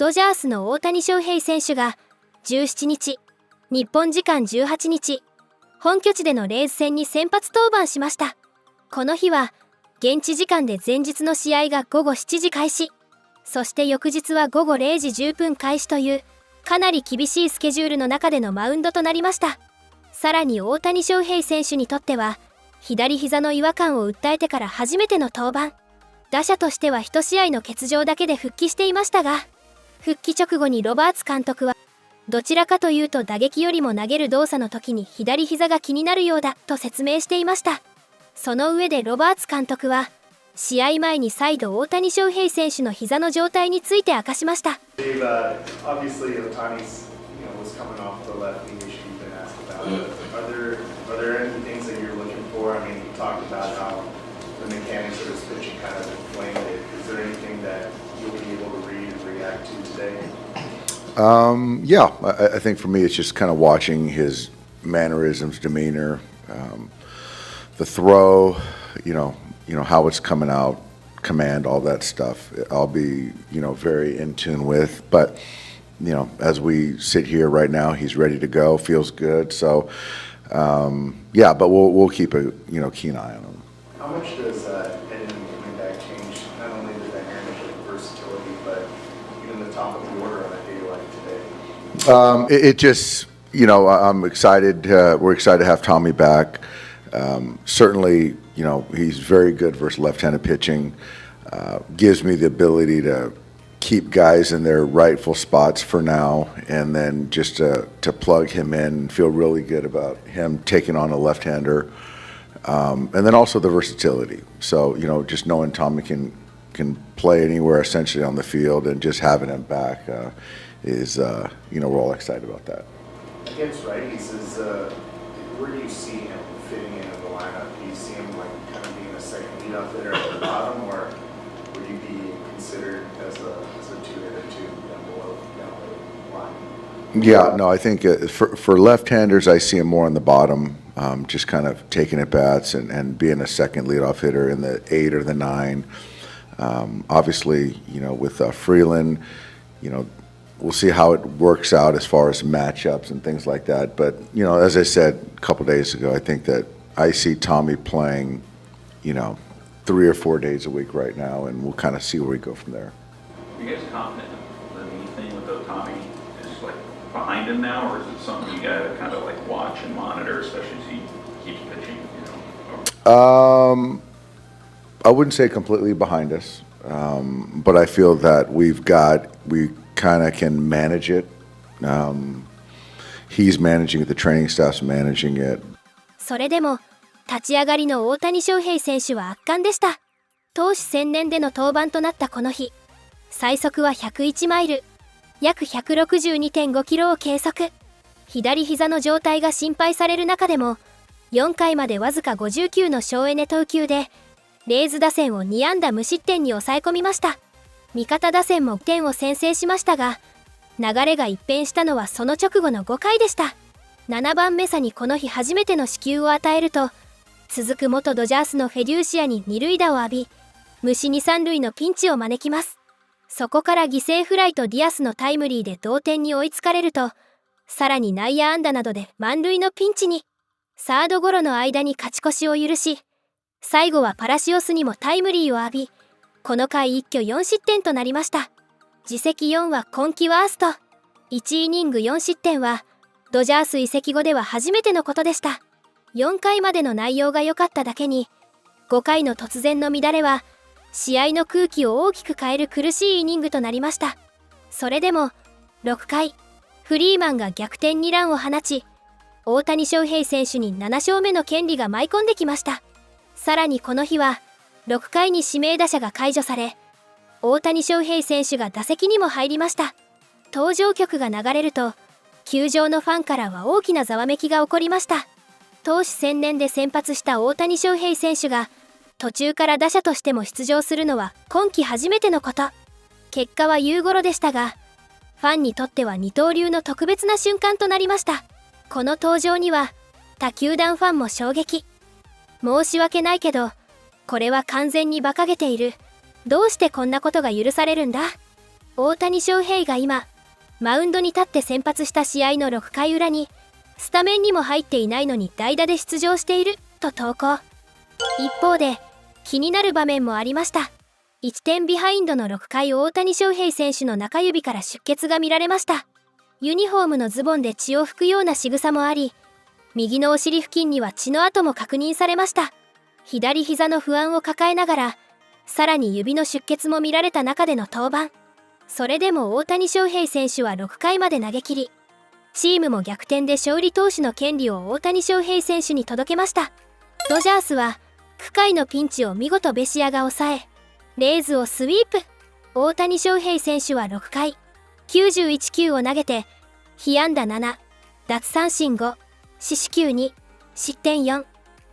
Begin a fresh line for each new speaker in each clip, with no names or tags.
ドジャースの大谷翔平選手が17日、日本時間18日、本拠地でのレイズ戦に先発登板しました。この日は、現地時間で前日の試合が午後7時開始、そして翌日は午後0時10分開始という、かなり厳しいスケジュールの中でのマウンドとなりました。さらに大谷翔平選手にとっては、左膝の違和感を訴えてから初めての登板。打者としては1試合の欠場だけで復帰していましたが、復帰直後にロバーツ監督は、どちらかというと打撃よりも投げる動作の時に左膝が気になるようだと説明していました。その上でロバーツ監督は、試合前に再度大谷翔平選手の膝の状態について明かしました。
Yeah, I think for me it's just kind of watching his mannerisms, demeanor, the throw, how it's coming out, command, all that stuff. I'll be, very in tune with. But, as we sit here right now, he's ready to go, feels good. So, yeah, but we'll keep a keen eye on him.
How much does Edmund coming back change not only the dynamic of versatility, but even the top of the order on a day like today?
It just, I'm excited. We're excited to have Tommy back. Certainly, he's very good versus left-handed pitching. Gives me the ability to keep guys in their rightful spots for now, and then just to plug him in and feel really good about him taking on a left-hander. And then also the versatility. So, just knowing Tommy can play anywhere essentially on the field, and just having him back is, we're all excited about that.
Against righties, where do you see him fitting into the lineup? Do you see him kind of being a second leadoff hitter at the bottom, or would he be considered as a two-hitter down the line?
Yeah, no, I think for left-handers, I see him more on the bottom, just kind of taking at bats and being a second leadoff hitter in the 8 or the 9. Obviously, with Freeland, we'll see how it works out as far as matchups and things like that. But, as I said a couple days ago, I think that I see Tommy playing, 3 or 4 days a week right now, and we'll kind of see where we go from there.
Are you guys confident that anything with Ohtani is behind him now, or is it something you got to kind of watch and monitor, especially as he keeps pitching?
I wouldn't say completely behind us, but I feel that we kind of can manage it. He's managing it, the training staff's managing it.
それでも立ち上がりの大谷翔平選手は圧巻でした。投手専念での登板となったこの日、最速は101マイル、約 162.5 キロを計測。左膝の状態が心配される中でも、4回までわずか59の省エネ投球で、レイズ打線を2安打無失点に抑え込みました。味方打線も点を先制しましたが、流れが一変したのはその直後の5回でした。7番目差にこの日初めての四球を与えると、続く元ドジャースのフェリューシアに2塁打を浴び、無四2、3塁のピンチを招きます。そこから犠牲フライとディアスのタイムリーで同点に追いつかれると、さらに内野安打などで満塁のピンチに、サードゴロの間に勝ち越しを許し、最後はパラシオスにもタイムリーを浴び、この回一挙4失点となりました。自責4は今季ワースト。1イニング4失点は、ドジャース移籍後では初めてのことでした。4回までの内容が良かっただけに、5回の突然の乱れは、試合の空気を大きく変える苦しいイニングとなりました。それでも、6回、フリーマンが逆転2ランを放ち、大谷翔平選手に7勝目の権利が舞い込んできました。さらにこの日は、6回に指名打者が解除され、大谷翔平選手が打席にも入りました。登場曲が流れると、球場のファンからは大きなざわめきが起こりました。投手専念で先発した大谷翔平選手が、途中から打者としても出場するのは今季初めてのこと。結果は夕頃でしたが、ファンにとっては二刀流の特別な瞬間となりました。この登場には、他球団ファンも衝撃。申し訳ないけど、これは完全に馬鹿げている。どうしてこんなことが許されるんだ大谷翔平が今マウンドに立って先発した試合の6回裏にスタメンにも入っていないのに代打で出場していると投稿。一方で気になる場面もありました。1点ビハインドの6回、大谷翔平選手の中指から出血が見られました。ユニフォームのズボンで血を拭くような仕草もあり、右のお尻付近には血の跡も確認されました。左膝の不安を抱えながら、さらに指の出血も見られた中での登板。それでも大谷翔平選手は6回まで投げ切り、チームも逆転で勝利投手の権利を大谷翔平選手に届けました。ドジャースは9回のピンチを見事ベシアが抑え、レイズをスイープ。大谷翔平選手は6回91球を投げて被安打7、奪三振5、四死球2、失点4、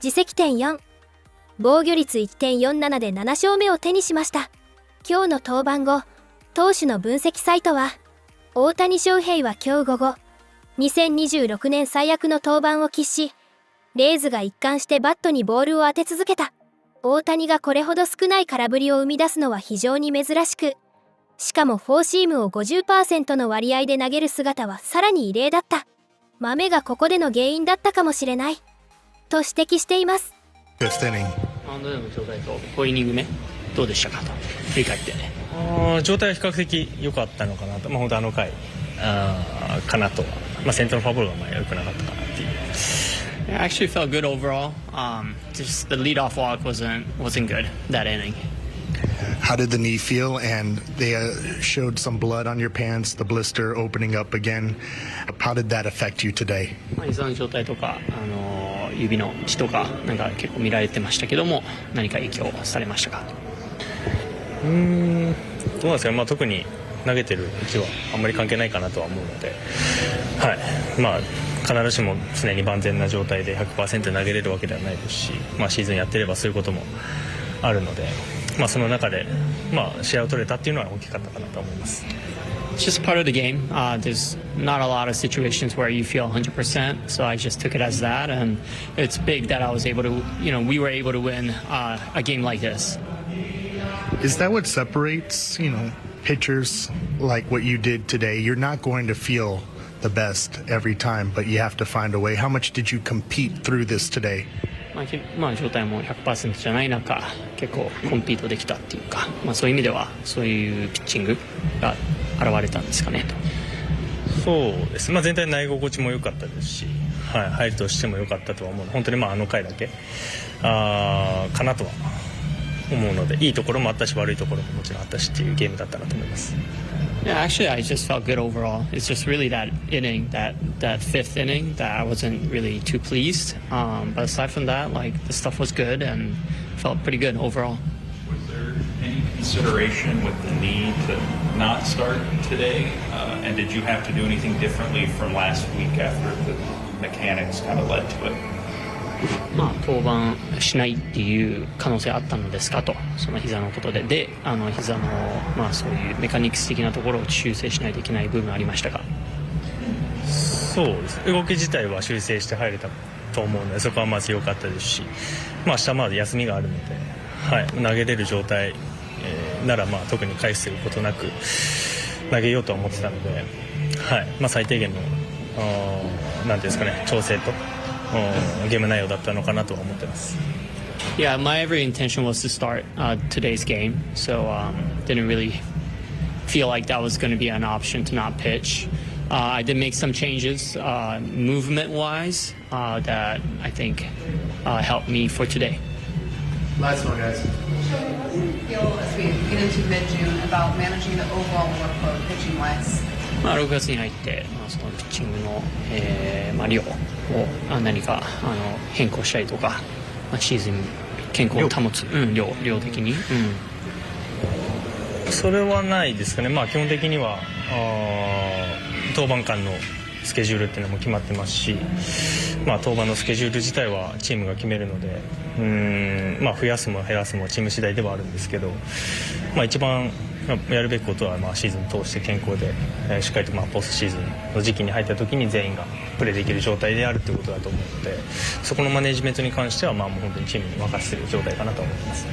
自責点4、防御率 1.47 で7勝目を手にしました。今日の登板後、投手の分析サイトは、大谷翔平は今日午後2026年最悪の登板を喫し、レイズが一貫してバットにボールを当て続けた。大谷がこれほど少ない空振りを生み出すのは非常に珍しく、しかもフォーシームを 50% の割合で投げる姿はさらに異例だった。豆がここでの原因だったかもしれない、と指摘しています。
マウンドでの状態と5イニング目どうでしたかと振り返って。
状態は比較的良かったのかなと、本当回かなと、先頭のフォアボールが良くなかったかなっていう。
I actually felt good overall. Just the leadoff walk wasn't good that inning.
How did the knee feel? And they showed some blood on your pants, the blister opening up again. How did that affect you today?
膝の状態とか、指の血とかなんか結構見られてましたけども、何か影響されましたか？
どうなんですかね。特に投げてる位置はあんまり関係ないかなとは思うので、はい、必ずしも常に万全な状態で 100% 投げれるわけではないですし、シーズンやってればそういうこともあるので、その中で、試合を取れたっていうのは大きかったかなと思います。
It's just part of the game. There's not a lot of situations where you feel 100%, so I just took it as that, and it's big that I was able to, we were able to win a game like this.
Is that what separates, pitchers like what you did today? You're not going to feel the best every time, but you have to find a way. How much did you compete through this today?
状態も 100% じゃない中、結構コンピートできたっていうか、そういう意味ではそういうピッチングが現れたんですかねと。
そうです。全体の投げ心地も良かったですし、入るとしても良かったとは思う。本当に回だけかなとは思うので、いいところもあったし悪いところももちろんあったしっていうゲームだったなと思います。
Yeah, actually, I just felt good overall. It's just really that inning, that fifth inning, that I wasn't really too pleased. But aside from that, the stuff was good and felt pretty good overall.
Was there any consideration with the need to not start today? And did you have to do anything differently from last week after the mechanics kind of led to it?
登板しないっていう可能性あったのですかと、その膝のことで、膝のそういうメカニクス的なところを修正しないといけない部分ありましたか？
そうです。動き自体は修正して入れたと思うので、そこはまず良かったですし、明日まで休みがあるので、投げれる状態、なら特に回避することなく投げようとは思ってたので、最低限のなんていうんですかね、調整とゲーム内容だったのかなとは思ってます。
Yeah, my every intention was to start today's game, so didn't really feel like that was going to be an option to not pitch. I did make some changes movement-wise that I think helped me for today.
Last one, guys.
How do you feel as we get into mid-June about managing the overall workload pitching-wise?
6月に入って、そのピッチングの、量を何か変更したりとか、シーズン健康を保つ、量的に、
それはないですかね。基本的には登板間のスケジュールっていうのも決まってますし、登板のスケジュール自体はチームが決めるので、増やすも減らすもチーム次第ではあるんですけど、一番やるべきことはシーズン通して健康で、しっかりとポストシーズンの時期に入った時に全員がプレーできる状態であるということだと思うので、そこのマネジメントに関してはもう本当にチームに任せている状態かなと思います。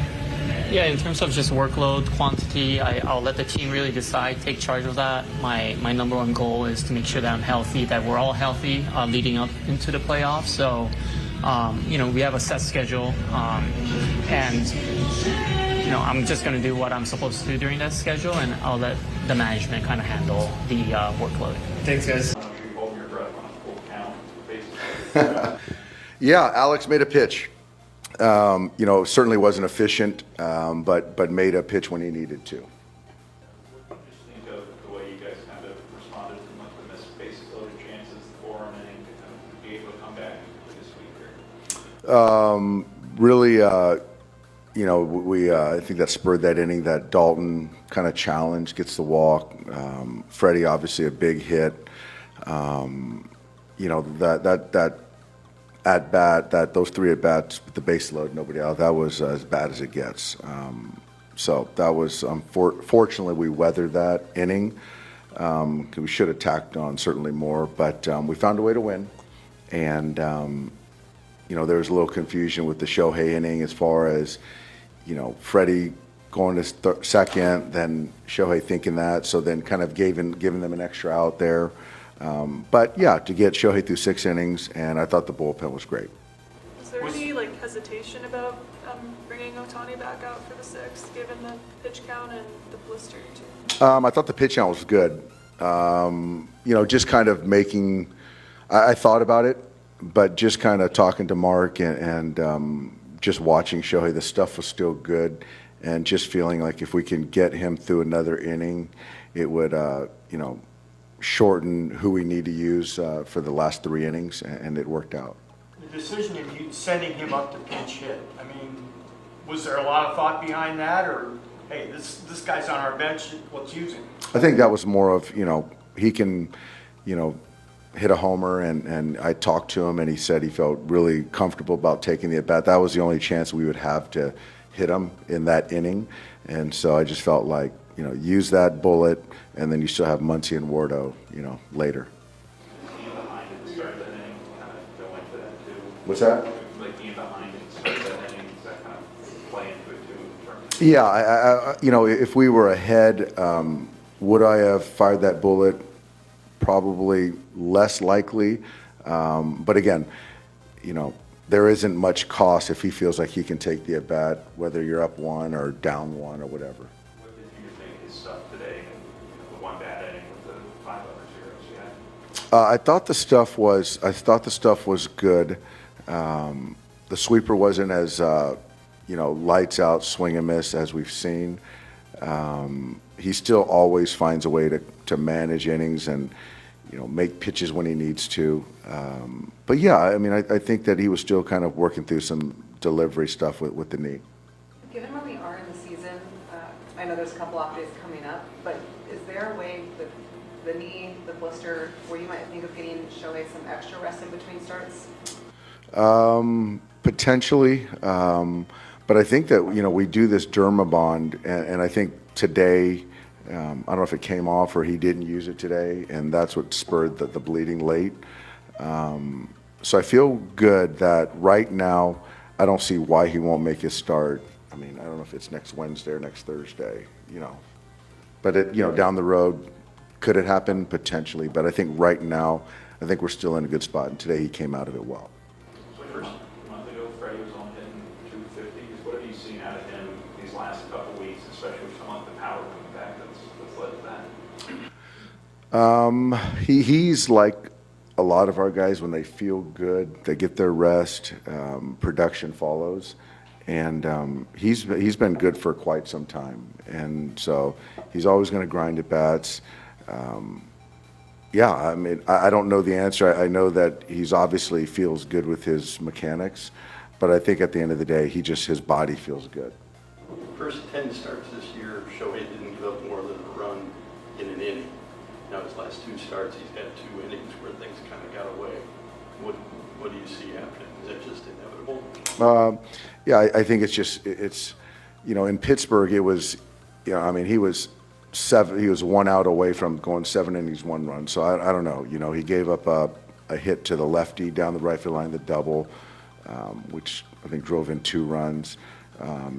Yeah, in terms of just workload, quantity, I'll let the team really decide, take charge of that. My number one goal is to make sure that I'm healthy, that we're all healthy leading up into the playoffs. So, we have a set schedule, and I'm just going to do what I'm supposed to do during that schedule, and I'll let the management kind of handle the workload.
Thanks, guys.
Hold your breath on a full count, basically.
Yeah, Alex made a pitch. Certainly wasn't efficient, but made a pitch when he needed to.
What did you think of the way you guys kind of responded to the missed bases loaded chances, the 4-run inning, to kind of be able to come back this week here?
Really, I think that spurred that inning, that Dalton kind of challenge, gets the walk. Freddie, obviously a big hit. That at bat, those 3 at bats with the base load, nobody out, that was as bad as it gets. So that was, fortunately, we weathered that inning. We should have tacked on certainly more, but we found a way to win. And, there was a little confusion with the Shohei inning as far as, Freddie going to second, then Shohei thinking that, so then kind of giving them an extra out there. But yeah, to get Shohei through 6 innings, and I thought the bullpen was great.
Was there any hesitation about bringing Ohtani back out for the 6th, given the pitch count and the blister too?
I thought the pitch count was good. Just kind of making. I thought about it, but just kind of talking to Mark and just watching Shohei, the stuff was still good, and just feeling like if we can get him through another inning, it would, shorten who we need to use for the last 3 innings, and it worked out.
The decision of you sending him up to pinch hit, was there a lot of thought behind that, or, hey, this guy's on our bench, let's use him?
I think that was more of, he can, hit a homer, and I talked to him, and he said he felt really comfortable about taking the at-bat. That was the only chance we would have to hit him in that inning, and so I just felt like, use that bullet, and then you still have Muncy and Wardo, later.
Being behind it, start that inning, kind of go into that too.
What's that?
Like being behind it, start that inning, does that kind of play into it too? In terms of
Yeah, if we were ahead, would I have fired that bullet? Probably less likely. But again, there isn't much cost if he feels like he can take the at-bat, whether you're up 1 or down 1 or whatever.
what did you think his stuff today, and the one bad inning with the 5 other zeros you had?
I thought the stuff was good. The sweeper wasn't as lights out, swing and miss as we've seen. He still always finds a way to manage innings and make pitches when he needs to. But yeah, I think that he was still kind of working through some delivery stuff with the knee.
Given where we are in the season, I know there's a couple off days coming up, but is there a way with the knee, the blister, where you might think of getting Shohei some extra rest in between starts?
Potentially, but I think that we do this derma bond, and I think today, I don't know if it came off or he didn't use it today, and that's what spurred the bleeding late. So I feel good that right now I don't see why he won't make his start. I don't know if it's next Wednesday or next Thursday, but down the road, could it happen? Potentially, but I think right now, I think we're still in a good spot, and today he came out of it well.
First month ago, Freddie was on hitting 250. What have you seen out of him these last couple of weeks, especially with some of the power coming back that's led to that?
He's like a lot of our guys. When they feel good, they get their rest, production follows, and he's been good for quite some time, and so he's always going to grind at bats. I don't know the answer. I know that he's obviously feels good with his mechanics, but I think at the end of the day, his body feels good.
First 10 starts this year, Shohei didn't give up more than a run in an inning. Now his last 2 starts, he's had 2 innings where things kind of got away. What do you see happening? Is that just inevitable?
I think it's in Pittsburgh, it was, he was 1 out away from going 7 innings, 1 run. So I don't know. He gave up a hit to the lefty down the right field line, the double, which I think drove in 2 runs.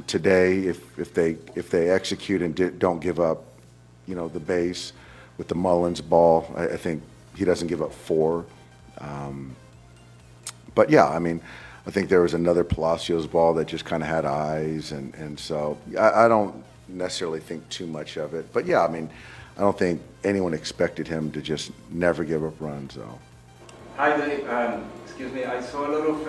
Today, if they execute and don't give up, the base with the Mullins ball, I think he doesn't give up 4. But yeah, I mean, I think there was another Palacios ball that just kind of had eyes, and so I don't necessarily think too much of it. But yeah, I mean, I don't think anyone expected him to just never give up runs, though.
Hi, Danny. Excuse me, I saw a lot of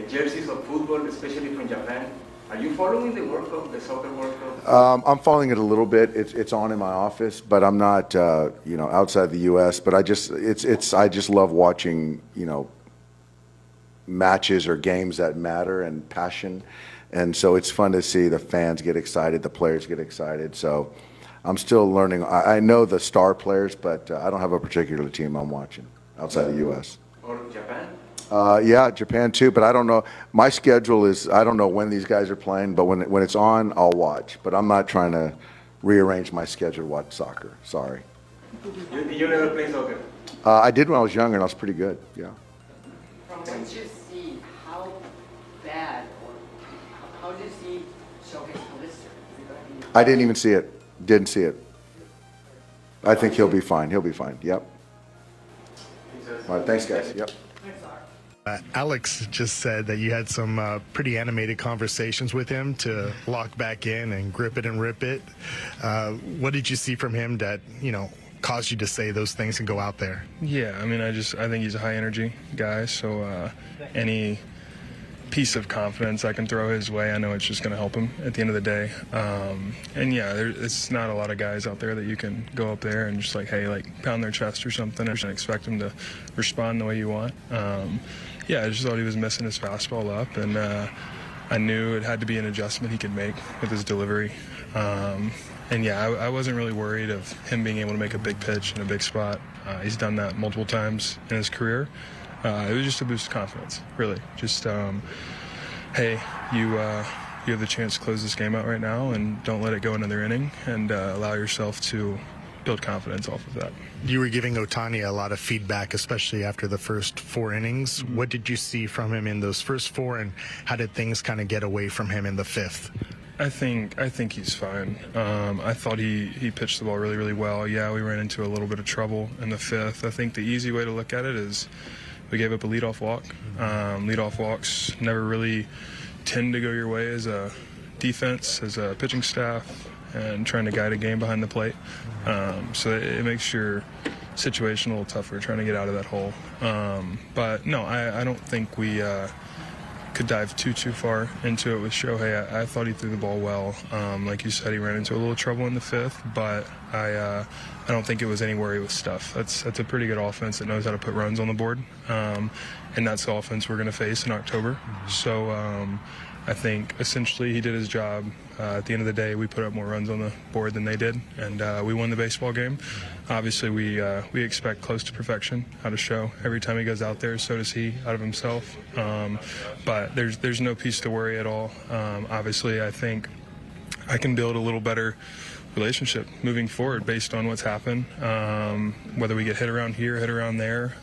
jerseys of football, especially from Japan. Are you following the World Cup, the soccer World Cup?
I'm following it a little bit. It's on in my office, but I'm not, outside the U.S. But I just love watching, matches or games that matter and passion, and so it's fun to see the fans get excited, the players get excited. So I'm still learning. I know the star players, but I don't have a particular team I'm watching outside the U.S.
Or Japan?
Yeah, Japan too, but I don't know. My schedule is, I don't know when these guys are playing, but when it's on, I'll watch. But I'm not trying to rearrange my schedule to watch soccer. Sorry.
You never play soccer?
I did when I was younger, and I was pretty good, yeah.
From what you see, how bad, or how do you see Shohei's blister?
I didn't even see it. Didn't see it. I think he'll be fine. He'll be fine, yep. All right, thanks, guys, yep.
Alex just said that you had some pretty animated conversations with him to lock back in and grip it and rip it. What did you see from him that, caused you to say those things and go out there?
Yeah, I mean, I think he's a high energy guy, so any piece of confidence I can throw his way, I know it's just going to help him at the end of the day. And yeah, it's not a lot of guys out there that you can go up there and just pound their chest or something and expect them to respond the way you want. Yeah, I just thought he was missing his fastball up, and I knew it had to be an adjustment he could make with his delivery. And yeah, I wasn't really worried of him being able to make a big pitch in a big spot. He's done that multiple times in his career. It was just a boost of confidence, really. Just, hey, you have the chance to close this game out right now, and don't let it go another inning, and allow yourself to build confidence off of that.
You were giving Ohtani a lot of feedback, especially after the first 4 innings.
Mm-hmm.
What did you see from him in those first 4, and how did things kind of get away from him in the 5th?
I think he's fine. I thought he pitched the ball really, really well. Yeah, we ran into a little bit of trouble in the 5th. I think the easy way to look at it is we gave up a leadoff walk. Leadoff walks never really tend to go your way as a defense, as a pitching staff, and trying to guide a game behind the plate. So it makes your situation a little tougher trying to get out of that hole. But no, I don't think we could dive too far into it with Shohei. I thought he threw the ball well. Like you said, he ran into a little trouble in the 5th, but I don't think it was any worry with stuff. That's a pretty good offense that knows how to put runs on the board, and that's the offense we're going to face in October. So I think essentially he did his job. At the end of the day, we put up more runs on the board than they did, and we won the baseball game. Obviously, we expect close to perfection out of Show. Every time he goes out there, so does he out of himself. But there's no piece to worry at all. Obviously, I think I can build a little better relationship moving forward based on what's happened. Whether we get hit around here, hit around there,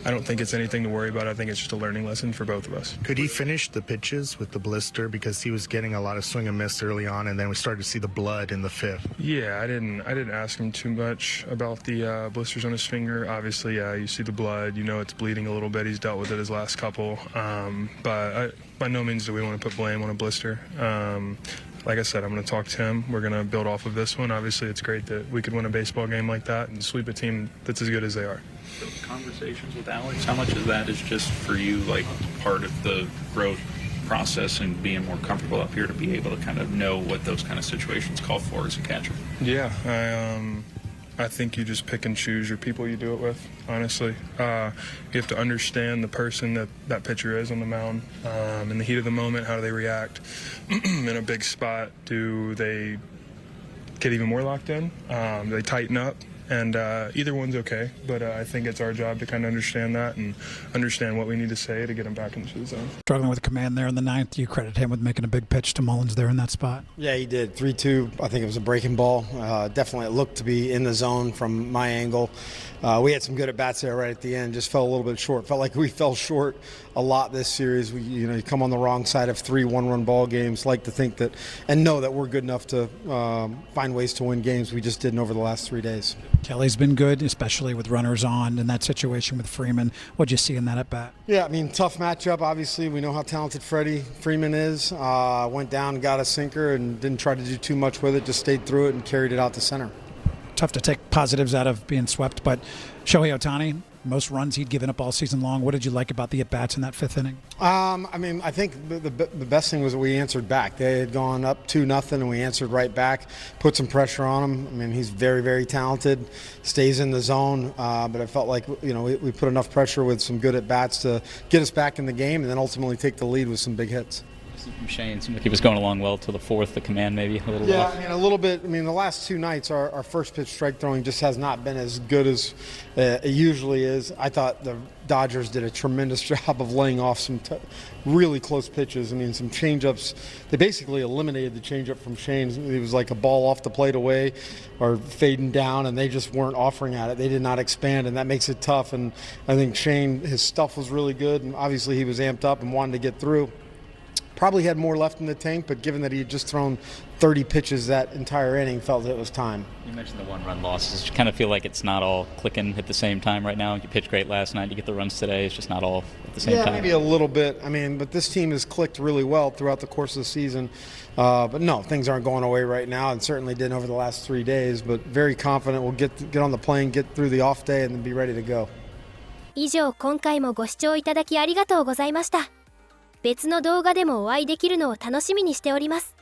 I don't think it's anything to worry about. I think it's just a learning lesson for both of us.
Could he finish the pitches with the blister, because he was getting a lot of swing and miss early on, and then we started to see the blood in the 5th?
Yeah, I didn't ask him too much about the blisters on his finger. Obviously, you see the blood, it's bleeding a little bit. He's dealt with it his last couple, but by no means do we want to put blame on a blister. Like I said, I'm going to talk to him. We're going to build off of this one. Obviously, it's great that we could win a baseball game like that and sweep a team that's as good as they are.
Those conversations with Alex, how much of that is just for you, like part of the growth process and being more comfortable up here to be able to kind of know what those kind of situations call for as a catcher?
Yeah, I think you just pick and choose your people you do it with, honestly. You have to understand the person that pitcher is on the mound. In the heat of the moment, how do they react? In a big spot, do they get even more locked in? Do they tighten up?
and either one's okay. But I think it's our job to kind of understand that and understand what we need to say to get him back into the zone.
Struggling with command there in the ninth. You credit him with making a big pitch to Mullins there in that spot.
Yeah, he did. 3-2. I think it was a breaking ball. Definitely it looked to be in the zone from my angle. We had some good at-bats there right at the end. Just fell a little bit short. Felt like we fell short a lot this series. You come on the wrong side of 3 one-run ball games. Like to think that and know that we're good enough to find ways to win games. We just didn't over the last 3 days.
Kelly's been good, especially with runners on in that situation with Freeman. What'd you see in that at-bat?
Yeah, I mean, tough matchup. Obviously, we know how talented Freddie Freeman is. Went down, got a sinker, and didn't try to do too much with it. Just stayed through it and carried it out to center.
Tough to take positives out of being swept, but Shohei Ohtani, most runs he'd given up all season long. What did you like about the at-bats in that 5th inning?
I mean, I think the best thing was that we answered back. They had gone up 2-0, and we answered right back, put some pressure on him. I mean, he's very, very talented, stays in the zone, but I felt like, we put enough pressure with some good at-bats to get us back in the game and then ultimately take the lead with some big hits.
From Shane, seemed like he was going along well till the 4th, the command maybe a little
Yeah,
off.
I mean, a little bit. I mean, the last 2 nights, our first pitch strike throwing just has not been as good as it usually is. I thought the Dodgers did a tremendous job of laying off some really close pitches. I mean, some changeups. They basically eliminated the changeup from Shane. It was like a ball off the plate away or fading down, and they just weren't offering at it. They did not expand, and that makes it tough. And I think Shane, his stuff was really good, and obviously he was amped up and wanted to get through. Probably had more left in the tank, but given that he had just thrown 30 pitches that entire inning, felt it was time.
You mentioned the 1-run losses. You kind of feel like it's not all clicking at the same time right now. You pitched great last night. You get the runs today. It's just not all at the same time.
Yeah, maybe a little bit. I mean, but this team has clicked really well throughout the course of the season. But no, things aren't going away right now, and certainly didn't over the last 3 days. But very confident we'll get on the plane, get through the off day, and then be ready to go.
以上、今回もご視聴いただきありがとうございました。別の動画でもお会いできるのを楽しみにしております。